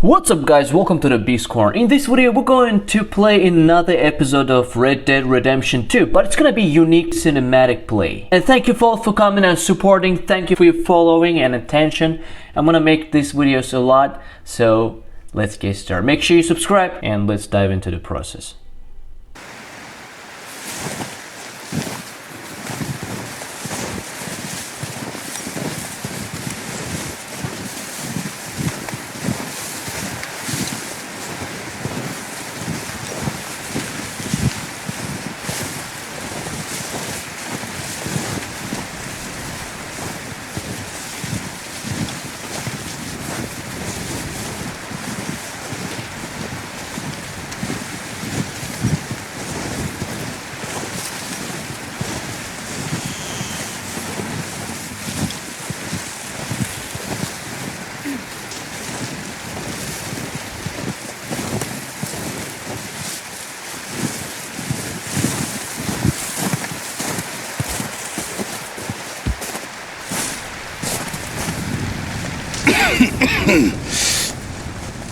What's up guys, welcome to the BeastCorn. In this video we're going to play another episode of Red Dead Redemption 2, but it's gonna be unique cinematic play. And thank you all for coming and supporting, thank you for your following and attention. I'm gonna make these videos a lot, so let's get started. Make sure you subscribe and let's dive into the process.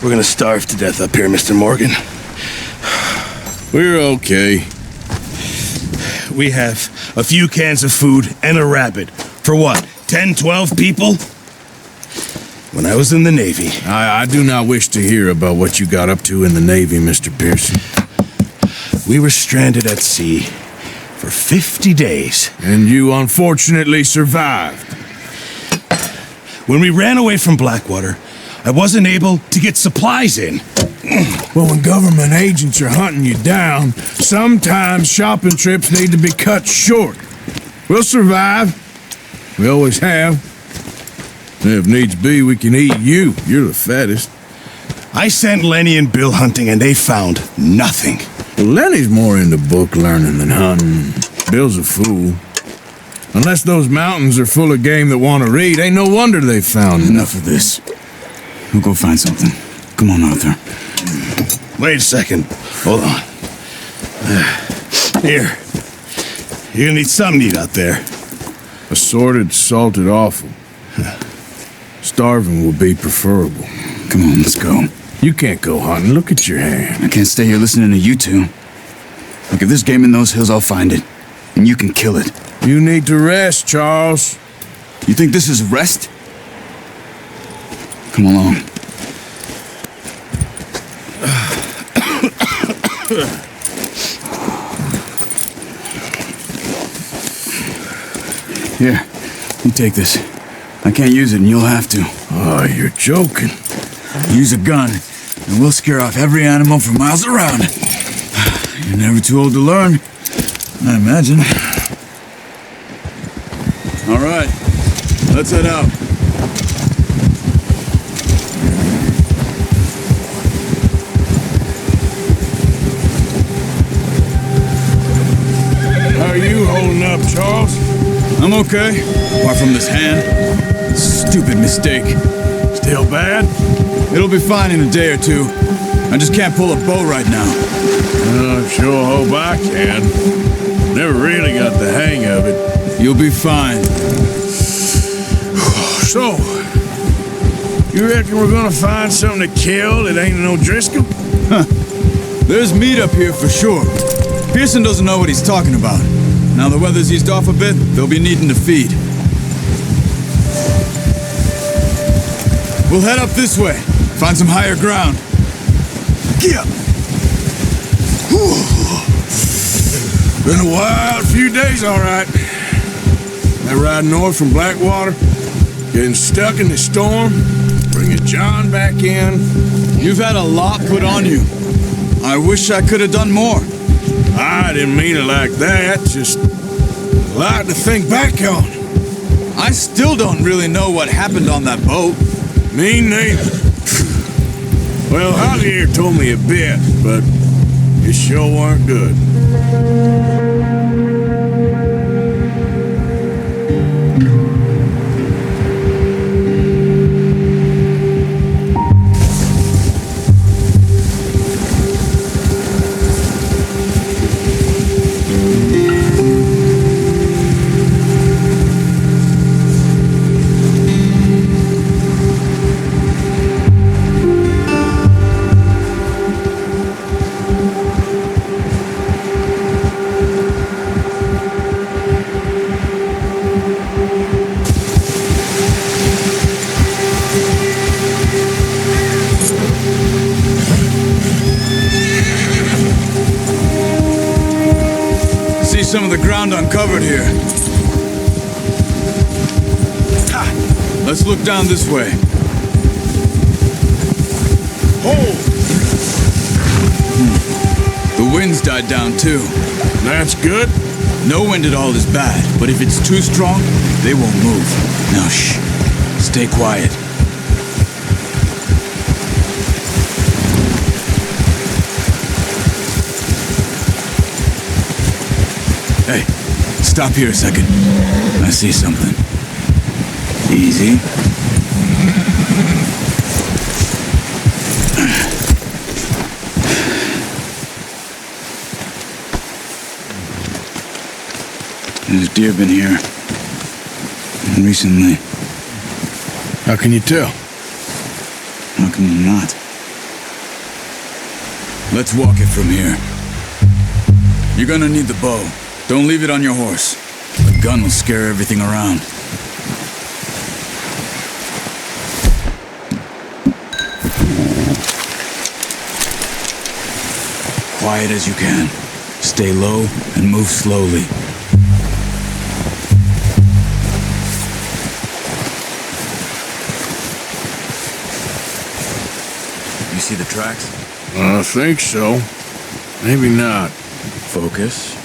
We're gonna starve to death up here, Mr. Morgan. We're okay. We have a few cans of food and a rabbit. For what, 10, 12 people? When I was in the Navy... I do not wish to hear about what you got up to in the Navy, Mr. Pearson. We were stranded at sea for 50 days. And you unfortunately survived. When we ran away from Blackwater, I wasn't able to get supplies in. Well, when government agents are hunting you down, sometimes shopping trips need to be cut short. We'll survive. We always have. And if needs be, we can eat you. You're the fattest. I sent Lenny and Bill hunting, and they found nothing. Well, Lenny's more into book learning than hunting. Bill's a fool. Unless those mountains are full of game that want to read, ain't no wonder they found Enough of this. We'll go find something. Come on, Arthur. Wait a second. Hold on. Here. You're gonna need something to eat out there. Assorted, salted offal. Starving will be preferable. Come on, let's go. You can't go hunting. Look at your hand. I can't stay here listening to you two. Look, if there's game in those hills, I'll find it. And you can kill it. You need to rest, Charles. You think this is rest? Come along. Here, you take this. I can't use it, and you'll have to. Oh, you're joking. Use a gun, and we'll scare off every animal for miles around. You're never too old to learn, I imagine. All right, let's head out. How are you holding up, Charles? I'm okay, apart from this hand. Stupid mistake. Still bad? It'll be fine in a day or two. I just can't pull a bow right now. I sure hope I can. Never really got the hang of it. You'll be fine. So, you reckon we're gonna find something to kill that ain't no Driscoll? There's meat up here for sure. Pearson doesn't know what he's talking about. Now the weather's eased off a bit, they'll be needing to feed. We'll head up this way, find some higher ground. Get up! Been a wild few days, all right. That ride north from Blackwater, getting stuck in the storm, bringing John back in. You've had a lot put on you. I wish I could have done more. I didn't mean it like that, just a lot to think back on. I still don't really know what happened on that boat. Me neither. Well, Javier told me a bit, but it sure weren't good. some of the ground uncovered here. Let's look down this way. Hold! The wind's died down too. That's good. No wind at all is bad, but if it's too strong, they won't move. Now shh. Stay quiet. Hey, stop here a second. I see something. Easy. There's deer been here. Recently. How can you tell? How can you not? Let's walk it from here. You're gonna need the bow. Don't leave it on your horse. The gun will scare everything around. Quiet as you can. Stay low and move slowly. You see the tracks? I think so. Maybe not. Focus.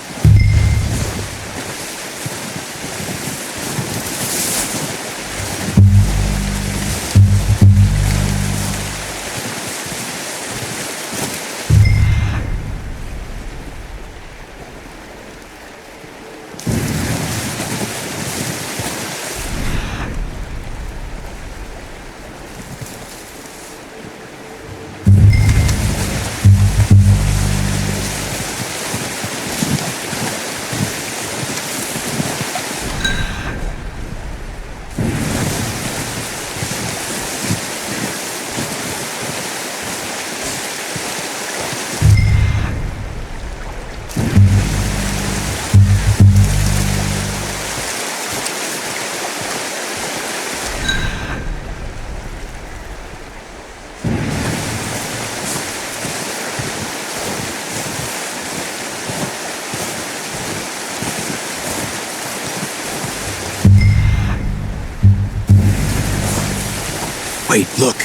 Wait, look.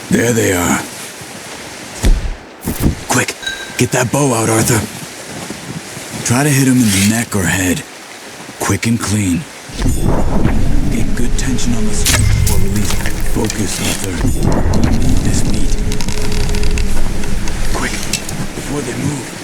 There they are. Quick, get that bow out, Arthur. Try to hit him in the neck or head. Quick and clean. Get good tension on the strike before release. Focus, Arthur. Need this meat. Quick, before they move.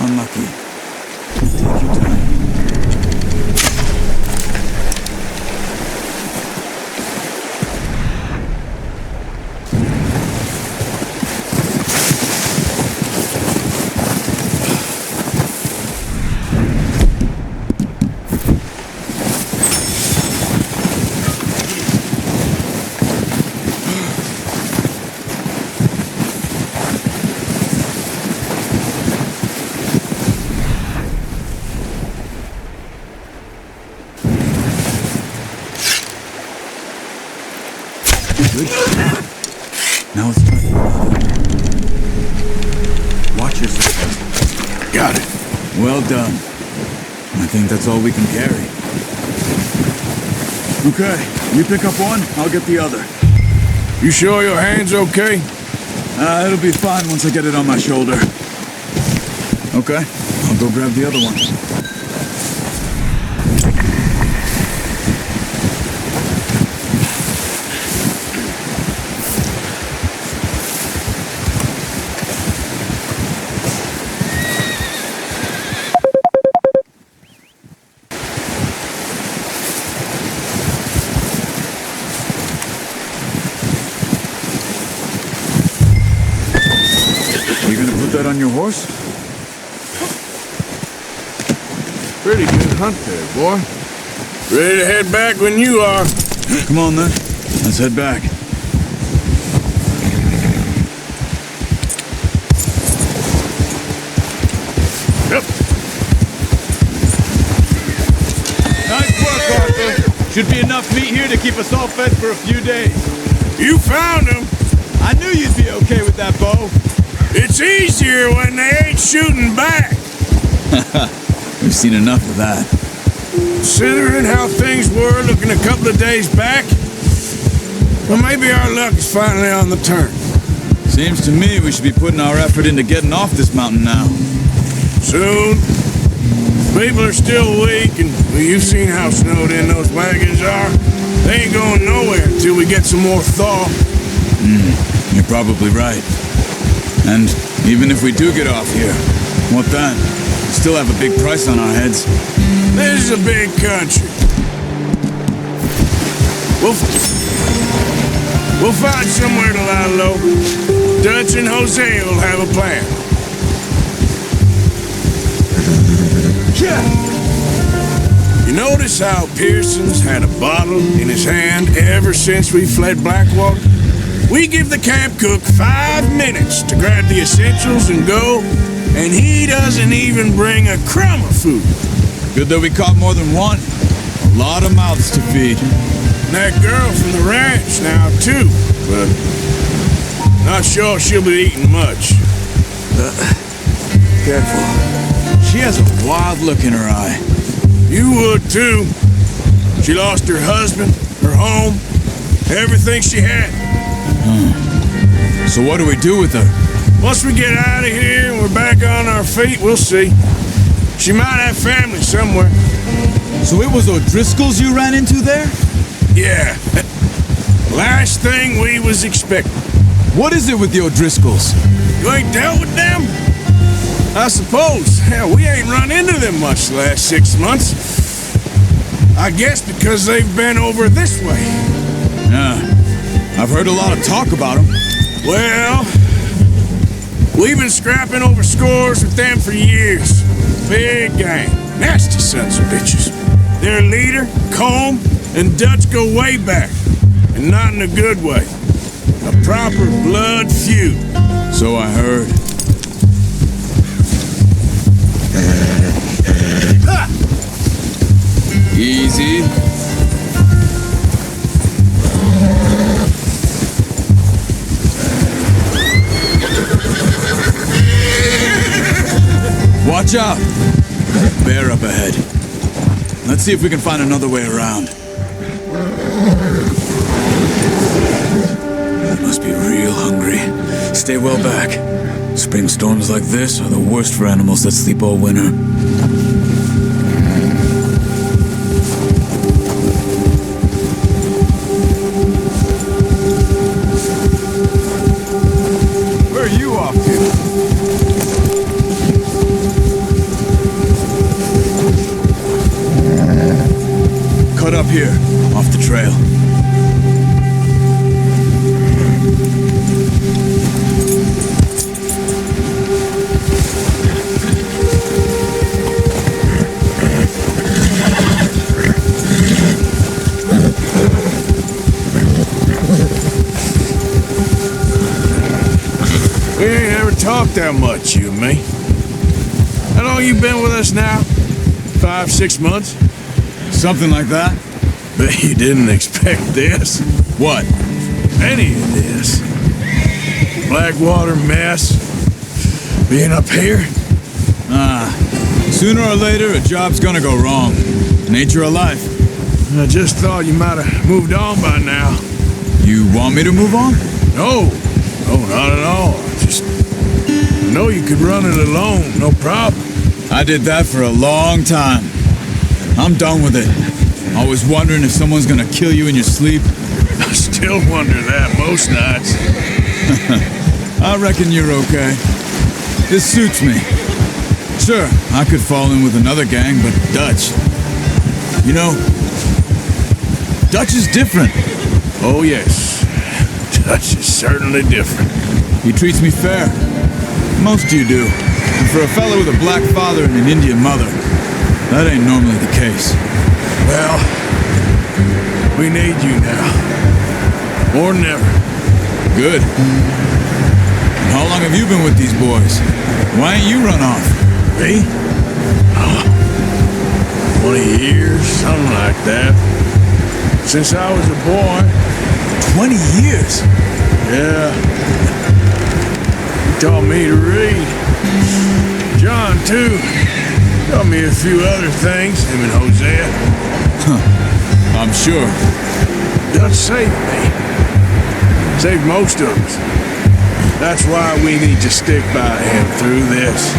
Unlucky. Take your time. Good snap. Now let's try another. Watch yourself. Got it. Well done. I think that's all we can carry. Okay, you pick up one, I'll get the other. You sure your hand's okay? It'll be fine once I get it on my shoulder. Okay, I'll go grab the other one. that on your horse? Pretty good hunt there, boy. Ready to head back when you are. Come on then. Let's head back. Yep. Nice work, Arthur. Should be enough meat here to keep us all fed for a few days. You found him. I knew you'd be okay with that bow. It's easier when they ain't shooting back. We've seen enough of that. Considering how things were looking a couple of days back, well, maybe our luck is finally on the turn. Seems to me we should be putting our effort into getting off this mountain now. Soon. People are still weak, and well, you've seen how snowed in those wagons are. They ain't going nowhere until we get some more thaw. You're probably right. And even if we do get off here, what then? Still have a big price on our heads. This is a big country. We'll find somewhere to lie low. Dutch and Jose will have a plan. You notice how Pearson's had a bottle in his hand ever since we fled Blackwater? We give the camp cook 5 minutes to grab the essentials and go, and he doesn't even bring a crumb of food. Good that we caught more than one. A lot of mouths to feed. And that girl from the ranch now, too, but not sure she'll be eating much. Careful. She has a wild look in her eye. You would, too. She lost her husband, her home, everything she had. So what do we do with her? Once we get out of here and we're back on our feet, we'll see. She might have family somewhere. So it was O'Driscoll's you ran into there? Yeah. Last thing we was expecting. What is it with the O'Driscolls? You ain't dealt with them? I suppose. Hell, we ain't run into them much the last 6 months. I guess because they've been over this way. Yeah. I've heard a lot of talk about them. Well, we've been scrapping over scores with them for years. Big gang. Nasty sons of bitches. Their leader, Combe, and Dutch go way back. And not in a good way. A proper blood feud. So I heard. Easy. Watch out! Bear up ahead. Let's see if we can find another way around. They must be real hungry. Stay well back. Spring storms like this are the worst for animals that sleep all winter. Where are you off to? Cut up here, off the trail. We ain't ever talked that much, you and me. How long you been with us now? 5, 6 months? Something like that? Bet you didn't expect this. What? Any of this. Blackwater mess. Being up here. Sooner or later, a job's gonna go wrong. Nature of life. I just thought you might have moved on by now. You want me to move on? No, not at all. I know you could run it alone, no problem. I did that for a long time. I'm done with it. Always wondering if someone's gonna kill you in your sleep. I still wonder that most nights. I reckon you're okay. This suits me. Sure, I could fall in with another gang, but Dutch. You know, Dutch is different. Oh, yes. Dutch is certainly different. He treats me fair. Most you do. And for a fella with a black father and an Indian mother, that ain't normally the case. Well, we need you now. More than ever. Good. And how long have you been with these boys? Why ain't you run off? Me? 20 years, something like that. Since I was a boy. 20 years? Yeah. He taught me to read. John, too. Taught me a few other things, him and Hosea. I'm sure. Dutch saved me. Saved most of us. That's why we need to stick by him through this.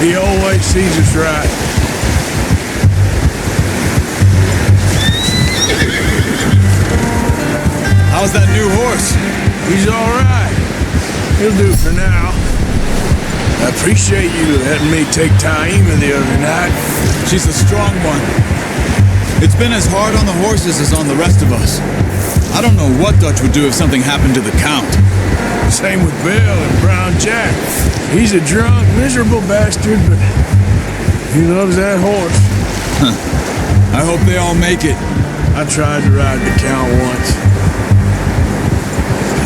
He always sees us right. How's that new horse? He's all right. He'll do for now. I appreciate you letting me take Taima the other night. She's a strong one. It's been as hard on the horses as on the rest of us. I don't know what Dutch would do if something happened to the Count. Same with Bill and Brown Jack. He's a drunk, miserable bastard, but he loves that horse. I hope they all make it. I tried to ride the Count once.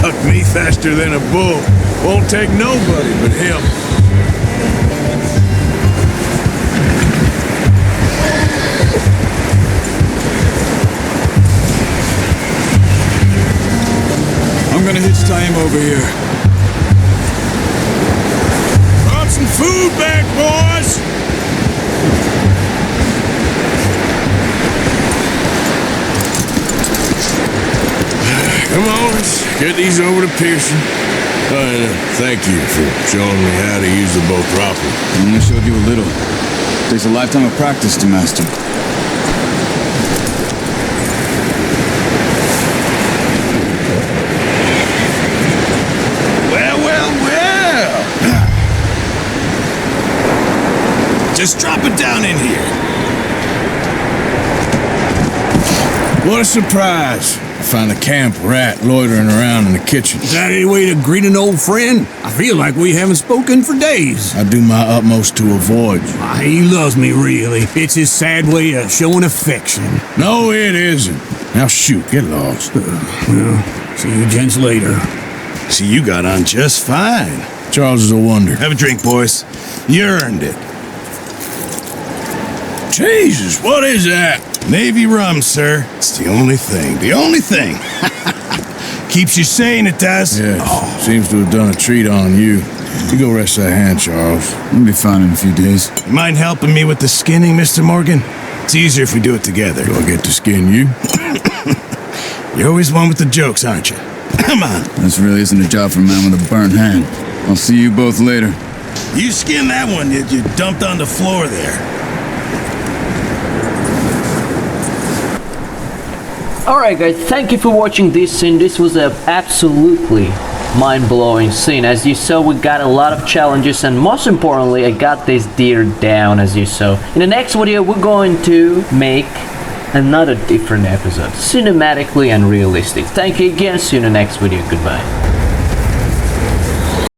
Hucked me faster than a bull. Won't take nobody but him. I'm gonna hitch Taima over here. Brought some food back, boys! Come on, let's get these over to Pearson. Thank you for showing me how to use the bow properly. I only showed you a little. Takes a lifetime of practice to master. Well. Just drop it down in here. What a surprise. I found a camp rat loitering around in the kitchen. Is that any way to greet an old friend? I feel like we haven't spoken for days. I do my utmost to avoid you. He loves me, really. It's his sad way of showing affection. No, it isn't. Now shoot, get lost. Well, see you gents later. See, you got on just fine. Charles is a wonder. Have a drink, boys. You earned it. Jesus, what is that? Navy rum, sir. It's the only thing. The only thing. Keeps you sane, it does. Yes. Seems to have done a treat on you. You go rest that hand, Charles. We'll be fine in a few days. You mind helping me with the skinning, Mr. Morgan? It's easier if we do it together. Do I get to skin you? You're always one with the jokes, aren't you? Come on. This really isn't a job for a man with a burnt hand. I'll see you both later. You skinned that one you dumped on the floor there. Alright guys, thank you for watching this scene. This was a absolutely mind-blowing scene. As you saw, we got a lot of challenges, and most importantly, I got this deer down, as you saw. In the next video, we're going to make another different episode, cinematically and realistic. Thank you again, see you in the next video, goodbye.